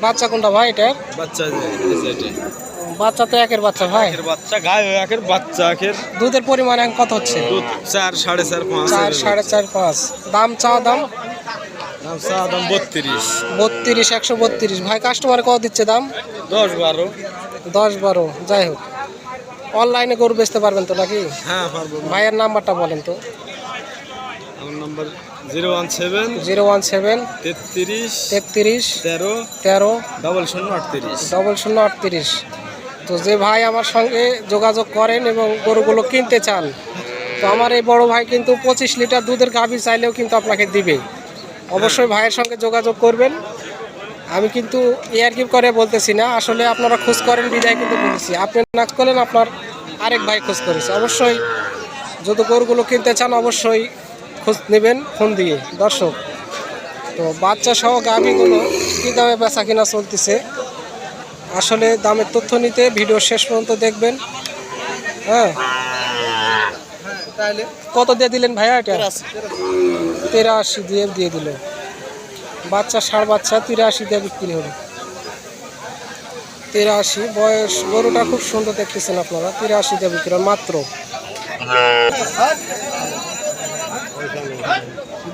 বাচ্চা কোনটা ভাই এটার? বাচ্চা বাচ্চা তো একের বাচ্চা ভাই। বাচ্চা গায়ে একের বাচ্চা একের। দুধের পরিমাণ এখন কত হচ্ছে? দুধ 4, 4.5, 5। 4, 4.5, 5। দাম চাওয়া দাম? দাম 32। 32, 132। ভাই কাস্টমার কত দিচ্ছে দাম? 10, 12। 10, 12। যাই হোক, অনলাইনে গরু বেচতে পারবেন তো নাকি? হ্যাঁ পারবো। ভাইয়ের নাম্বারটা বলেন তো। আমার নাম্বার 017 017 33 33 13 13 0038। 0038। তো যে ভাই আমার সঙ্গে যোগাযোগ করেন এবং গরুগুলো কিনতে চান, তো আমার এই বড় ভাই কিন্তু 25 লিটার দুধের গাভী চাইলেও কিন্তু আপনাকে দিবে। অবশ্যই ভাইয়ের সঙ্গে যোগাযোগ করবেন। আমি কিন্তু ইয়ারকি করে বলতেছি না, আসলে আপনারা খোঁজ করেন বিদায় কিন্তু বলছি। আপনি না করলেন, আপনার আরেক ভাই খোঁজ করেছে। অবশ্যই যদি গরুগুলো কিনতে চান অবশ্যই খোঁজ নেবেন ফোন দিয়ে। দর্শক, তো বাচ্চা সহ গাভীগুলো কী দামে বেচা কিনা চলতেছে, আসলে দামের তথ্য নিতে ভিডিও শেষ পর্যন্ত দেখবেন। হ্যাঁ, কত দিয়ে দিলেন ভাইয়া এটা? 83 দিয়ে দিল। বাচ্চা ষাঁড় বাচ্চা 83 দিয়ে বিক্রি হলো। 83 বয়স, গরুটা খুব সুন্দর দেখতেছেন আপনারা। 83 দিয়ে বিক্রি হলো মাত্র।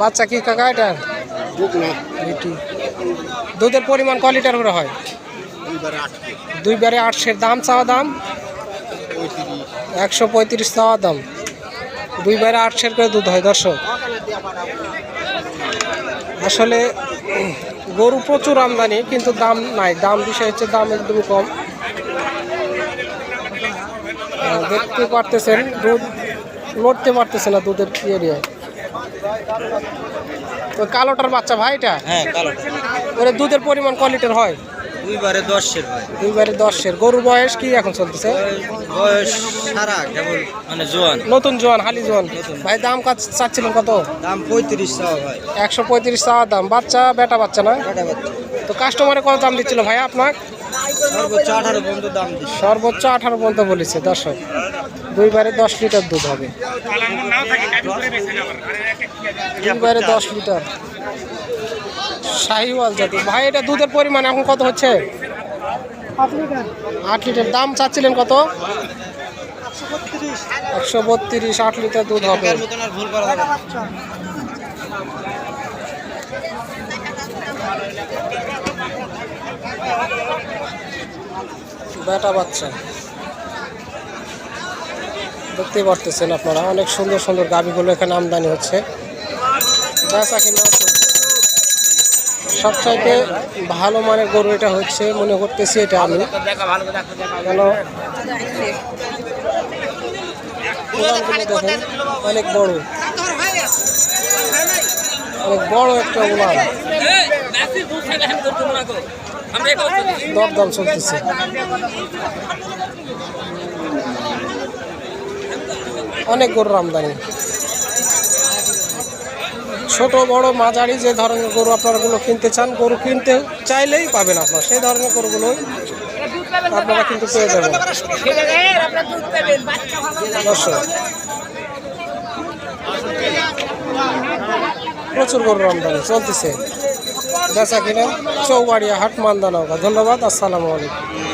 বাচ্চা কি কাকা এটা? দুধের পরিমাণ ক লিটার করে হয়? 2 বারে 8। দাম চাওয়া দাম 135 চাওয়া দাম। 2 বারে 8 করে দুধ হয়। দর্শক, আসলে গরু প্রচুর আমদানি, কিন্তু দাম নাই। দাম বিষয় হচ্ছে দাম একদম কম। দেখতে পারতেছেন দুধ লড়তে পারতেছে না দুধের এরিয়ায়। ওই কালোটার বাচ্চা ভাই এটা? হ্যাঁ কালোটা। ওর দুধের পরিমাণ ক লিটার হয়? 2 বারে 10 ভাই। 2 বারে 10। গরুর বয়স কি এখন চলতেছে? বয়স সারা কেবল মানে জোয়ান, নতুন জোয়ান, হালি জোয়ান। ভাই দাম চাচ্ছিলেন কত? দাম 35 চাওয়া ভাই। 135 চাওয়া দাম। বাচ্চা বেটা বাচ্চা না? তো কাস্টমারে কত দাম দিচ্ছিল ভাই আপনার? সর্বোচ্চ 18 পর্যন্ত দাম দিচ্ছে। সর্বোচ্চ 18 পর্যন্ত বলেছে। দর্শক, 2 বারে 10 লিটার দুধ হবে। 2 বারে 10 লিটার শাহিওয়াল জাতি। ভাই এটা দুধের পরিমাণ এখন কত হচ্ছে? 8 লিটার। দাম চাচ্ছিলেন কত? 132। 8 লিটার দুধ হবে। বেটা বাচ্চা দেখতে পারতেছেন আপনারা। অনেক সুন্দর সুন্দর গাভীগুলো এখানে আমদানি হচ্ছে, বেচা কিনা চলছে। সবচাইতে ভালো মানের গরু এটা হচ্ছে মনে করতেছি এটা আমি, কেন উলানগুলো দেখেন অনেক বড়, অনেক বড় একটা উলান। দরদাম চলতেছে। অনেক গরুর আমদানি, ছোট বড় মাঝারি যে ধরনের গরু আপনারা গুলো কিনতে চান, গরু কিনতে চাইলেই পাবেন আপনারা। সেই ধরনের গরুগুলোই আপনারা কিন্তু পেয়ে যাবেন। প্রচুর গরুর আমদানি চলতেছে, বেচা কিনা চৌবাড়িয়া হাট, মান্দানগর। ধন্যবাদ, আসসালামু আলাইকুম।